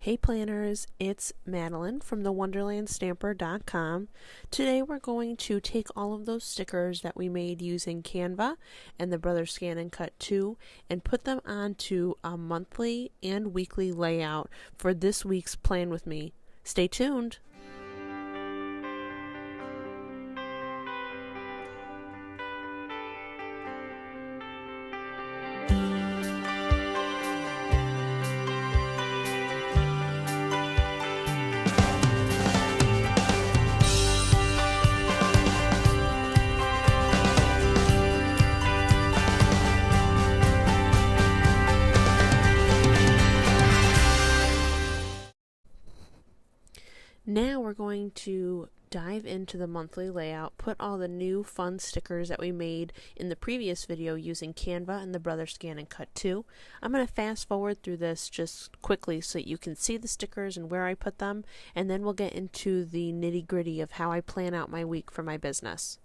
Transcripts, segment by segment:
Hey planners, it's Madeline from the wonderlandstamper.com. Today we're going to take all of those stickers that we made using Canva and the Brother Scan and Cut 2 and put them onto a monthly and weekly layout for this week's Plan With Me. Stay tuned. Now we're going to dive into the monthly layout, put all the new fun stickers that we made in the previous video using Canva and the Brother Scan and Cut 2. I'm going to fast forward through this just quickly so that you can see the stickers and where I put them, and then we'll get into the nitty-gritty of how I plan out my week for my business.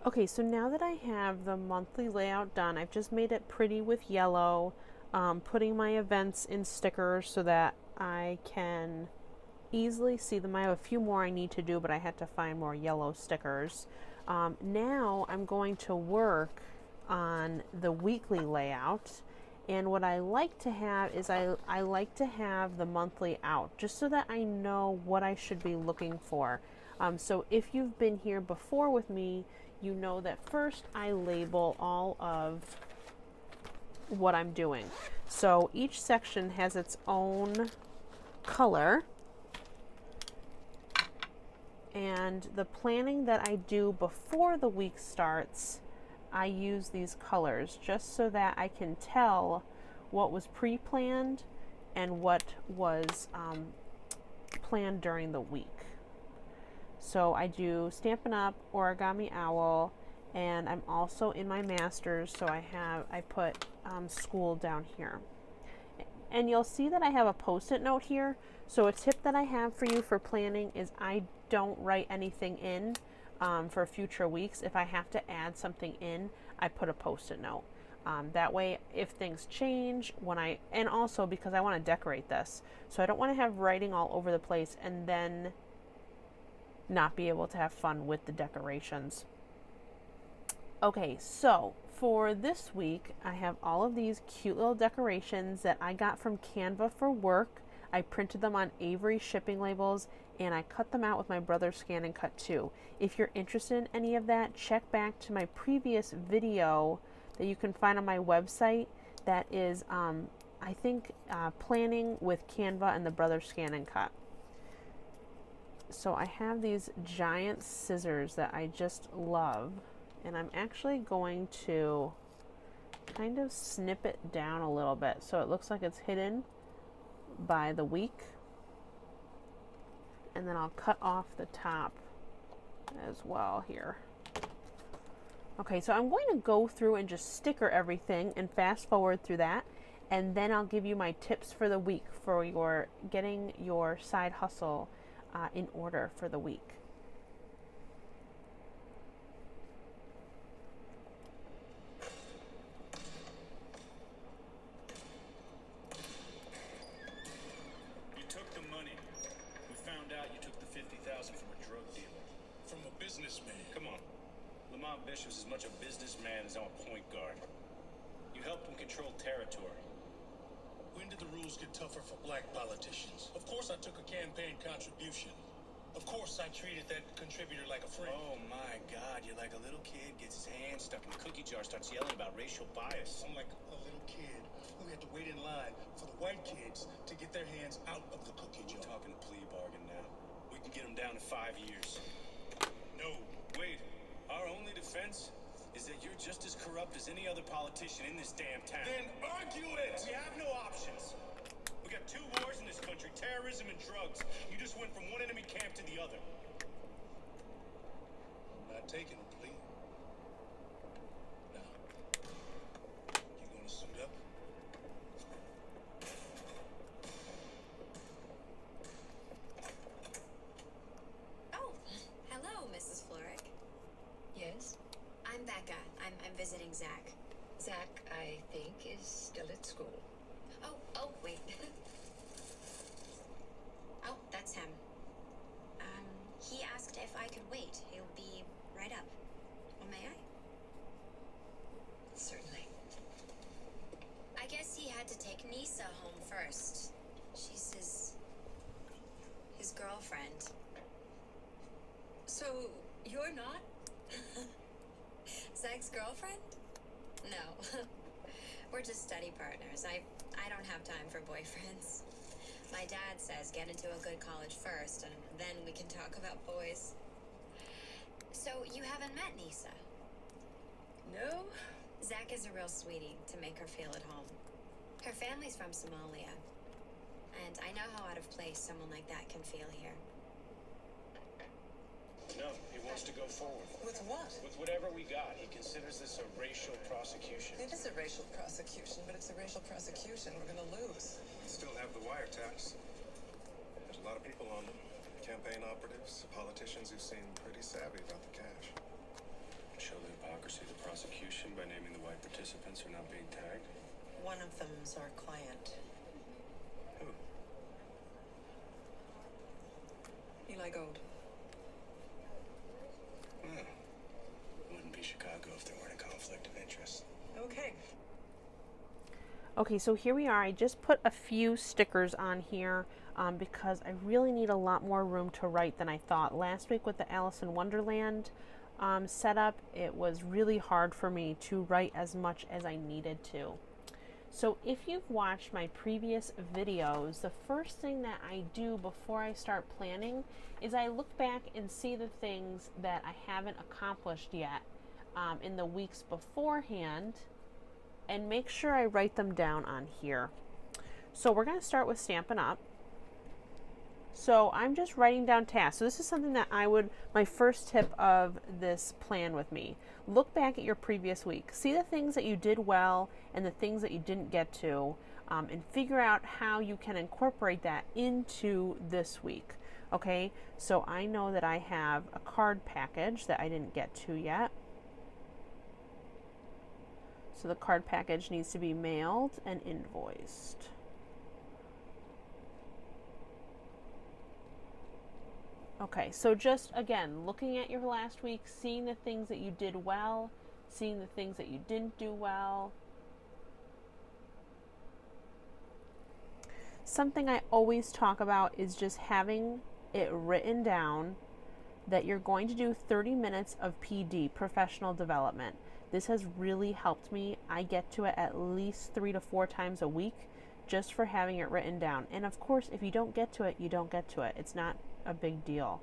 Okay, so now that I have the monthly layout done, I've just made it pretty with yellow, putting my events in stickers so that I can easily see them. I have a few more I need to do, but I had to find more yellow stickers. Now I'm going to work on the weekly layout, and what I like to have is I like to have the monthly out just so that I know what I should be looking for. So if you've been here before with me, you know that first I label all of what I'm doing. So each section has its own color, and the planning that I do before the week starts, I use these colors just so that I can tell what was pre-planned and what was planned during the week. So I do Stampin' Up, Origami Owl, and I'm also in my master's, so I put school down here. And you'll see that I have a post-it note here. So a tip that I have for you for planning is I don't write anything in for future weeks. If I have to add something in, I put a post-it note. That way, if things change, and also because I want to decorate this, so I don't want to have writing all over the place and then not be able to have fun with the decorations. Okay, so for this week, I have all of these cute little decorations that I got from Canva for work. I printed them on Avery shipping labels and I cut them out with my brother's Scan and Cut too. If you're interested in any of that, check back to my previous video that you can find on my website. That is, I think, planning with Canva and the Brother Scan and Cut. So I have these giant scissors that I just love, and I'm actually going to kind of snip it down a little bit so it looks like it's hidden by the week, and then I'll cut off the top as well here. Okay, so I'm going to go through and just sticker everything and fast forward through that, and then I'll give you my tips for the week for your getting your side hustle in order for the week. You took the money. We found out you took the $50,000 from a drug dealer. From a businessman. Come on. Lamont Bishop's as much a businessman as I'm a point guard. You helped him control territory. When did the rules get tougher for black politicians? Of course I took a campaign contribution. Of course I treated that contributor like a friend. Oh my God, you're like a little kid gets his hand stuck in a cookie jar, starts yelling about racial bias. I'm like a little kid who had to wait in line for the white kids to get their hands out of the cookie jar. We're talking plea bargain now. We can get them down to 5 years. No, wait. Our only defense is that you're just as corrupt as any other politician in this damn town. Then argue it! We have no options. We got 2 wars in this country, terrorism and drugs. You just went from one enemy camp to the other. I'm not taking a plea. Now, you gonna suit up? Oh, hello, Mrs. Florick. Yes? I'm Becca. I'm visiting Zach. Zach, I think, is still at school. Oh, wait. Oh, that's him. He asked if I could wait. He'll be right up. Well, may I? Certainly. I guess he had to take Nisa home first. She's his girlfriend. So, you're not? Zach's girlfriend? No. We're just study partners. I don't have time for boyfriends. My dad says get into a good college first, and then we can talk about boys. So, you haven't met Nisa? No. Zach is a real sweetie to make her feel at home. Her family's from Somalia, and I know how out of place someone like that can feel here. No, he wants to go forward. With what? With whatever we got. He considers this a racial prosecution. It is a racial prosecution, but it's a racial prosecution. We're going to lose. We still have the wiretaps. There's a lot of people on them. Campaign operatives, politicians who seem pretty savvy about the cash. Show the hypocrisy of the prosecution by naming the white participants who are not being tagged. One of them's our client. Who? Eli Gold. Wouldn't be Chicago if there weren't a conflict of interest. Okay. Okay, so here we are. I just put a few stickers on here because I really need a lot more room to write than I thought. Last week with the Alice in Wonderland setup, it was really hard for me to write as much as I needed to. So if you've watched my previous videos, the first thing that I do before I start planning is I look back and see the things that I haven't accomplished yet in the weeks beforehand, and make sure I write them down on here. So we're going to start with Stampin' Up. So I'm just writing down tasks. So this is something that my first tip of this plan with me. Look back at your previous week. See the things that you did well and the things that you didn't get to, and figure out how you can incorporate that into this week. Okay, so I know that I have a card package that I didn't get to yet. So the card package needs to be mailed and invoiced. Okay, so just again, looking at your last week, seeing the things that you did well, seeing the things that you didn't do well. Something I always talk about is just having it written down that you're going to do 30 minutes of PD, professional development. This has really helped me. I get to it at least 3 to 4 times a week just for having it written down. And of course, if you don't get to it, you don't get to it. It's not a big deal.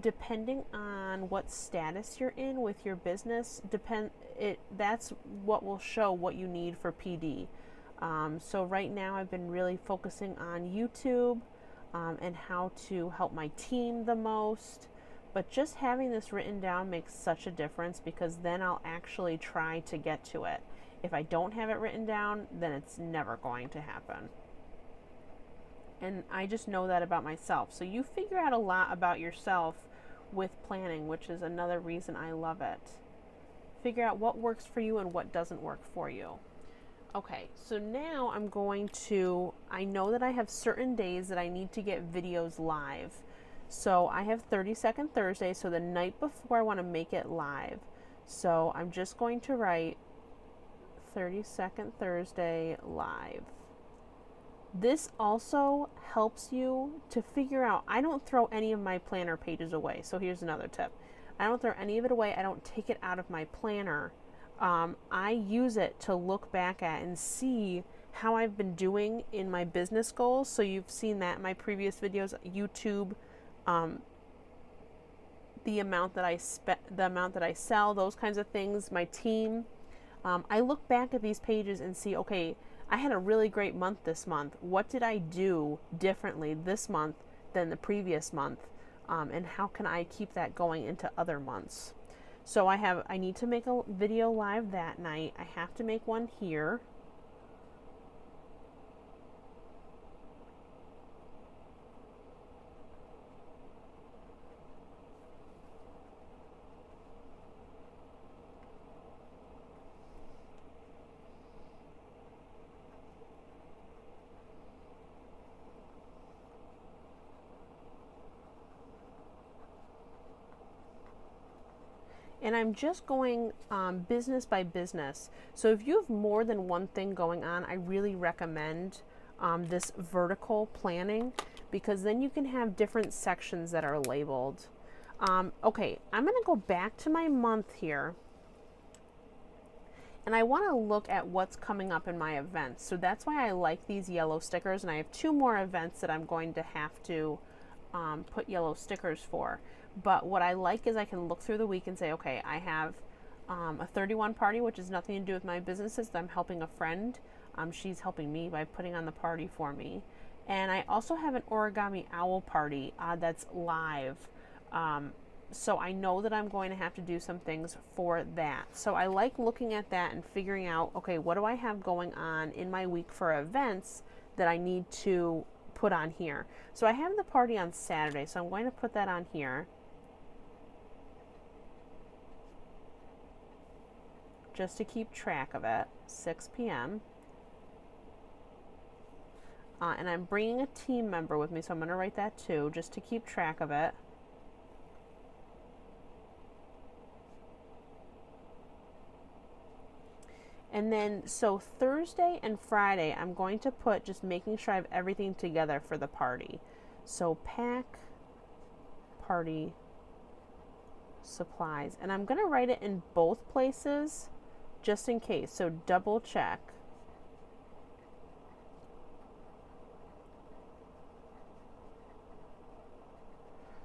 Depending on what status you're in with your business, that's what will show what you need for PD. So right now I've been really focusing on YouTube and how to help my team the most. But just having this written down makes such a difference, because then I'll actually try to get to it. If I don't have it written down, then it's never going to happen. And I just know that about myself. So you figure out a lot about yourself with planning, which is another reason I love it. Figure out what works for you and what doesn't work for you. Okay, so now I know that I have certain days that I need to get videos live. So I have 32nd Thursday, so the night before I want to make it live. So I'm just going to write 32nd Thursday live. This also helps you to figure out, I don't throw any of my planner pages away. So here's another tip. I don't throw any of it away. I don't take it out of my planner. I use it to look back at and see how I've been doing in my business goals. So you've seen that in my previous videos, YouTube, the amount that I sell, those kinds of things, my team. I look back at these pages and see, okay, I had a really great month this month. What did I do differently this month than the previous month? And how can I keep that going into other months? So I need to make a video live that night. I have to make one here. And I'm just going business by business. So if you have more than one thing going on, I really recommend this vertical planning, because then you can have different sections that are labeled. Okay, I'm going to go back to my month here. And I want to look at what's coming up in my events. So that's why I like these yellow stickers. And I have 2 more events that I'm going to have to put yellow stickers for. But what I like is I can look through the week and say, okay, I have a 31 party, which has nothing to do with my businesses. I'm helping a friend. She's helping me by putting on the party for me. And I also have an origami owl party that's live. So I know that I'm going to have to do some things for that. So I like looking at that and figuring out, okay, what do I have going on in my week for events that I need to put on here. So I have the party on Saturday, so I'm going to put that on here. Just to keep track of it, 6 p.m. And I'm bringing a team member with me, so I'm going to write that too, just to keep track of it. And then, so Thursday and Friday, I'm going to put just making sure I have everything together for the party. So pack, party, supplies. And I'm going to write it in both places, just in case. So double check.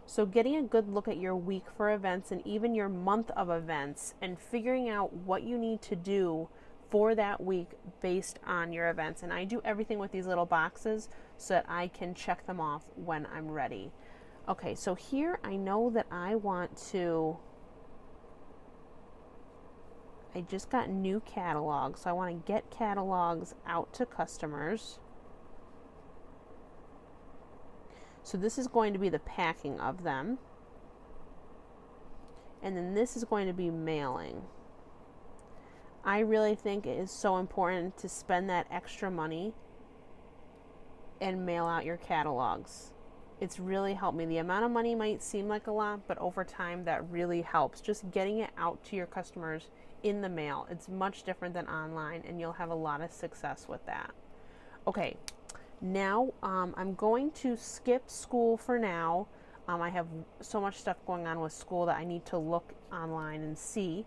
So getting a good look at your week for events and even your month of events, and figuring out what you need to do for that week based on your events. And I do everything with these little boxes so that I can check them off when I'm ready. Okay, so here I know that I want to, I just got new catalogs, so I want to get catalogs out to customers. So this is going to be the packing of them. And then this is going to be mailing. I really think it is so important to spend that extra money and mail out your catalogs. It's really helped me. The amount of money might seem like a lot, but over time that really helps. Just getting it out to your customers in the mail. It's much different than online, and you'll have a lot of success with that. Okay, now I'm going to skip school for now. I have so much stuff going on with school that I need to look online and see,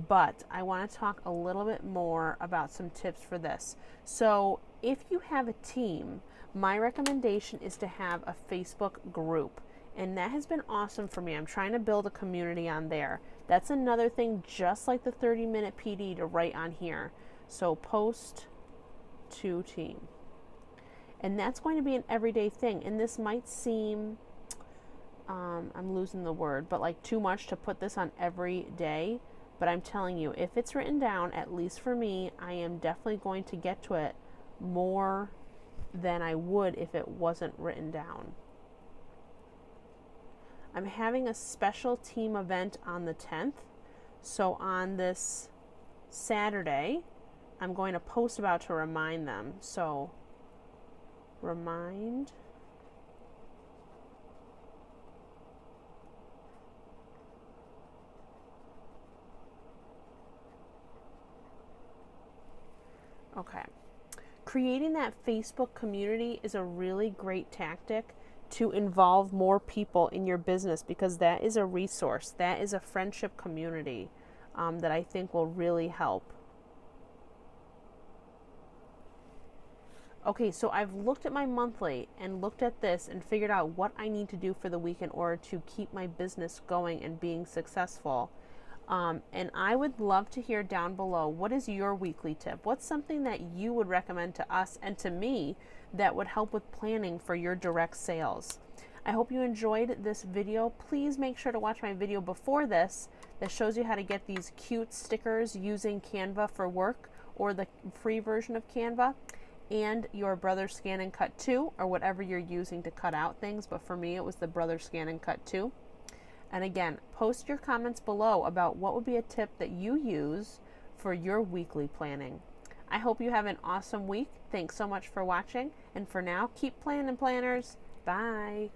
but I want to talk a little bit more about some tips for this. So if you have a team, my recommendation is to have a Facebook group, and that has been awesome for me. I'm trying to build a community on there. That's another thing, just like the 30-minute PD, to write on here. So post to team. And that's going to be an everyday thing, and this might seem I'm losing the word, but like too much to put this on every day. But I'm telling you, if it's written down, at least for me, I am definitely going to get to it more than I would if it wasn't written down. I'm having a special team event on the 10th. So on this Saturday, I'm going to post about to remind them. So remind Okay. Creating that Facebook community is a really great tactic to involve more people in your business, because that is a resource. That is a friendship community that I think will really help. Okay, so I've looked at my monthly and looked at this and figured out what I need to do for the week in order to keep my business going and being successful. And I would love to hear down below, what is your weekly tip? What's something that you would recommend to us and to me that would help with planning for your direct sales? I hope you enjoyed this video. Please make sure to watch my video before this that shows you how to get these cute stickers using Canva for work, or the free version of Canva, and your Brother Scan and Cut 2, or whatever you're using to cut out things. But for me, it was the Brother Scan and Cut 2. And again, post your comments below about what would be a tip that you use for your weekly planning. I hope you have an awesome week. Thanks so much for watching. And for now, keep planning, planners. Bye.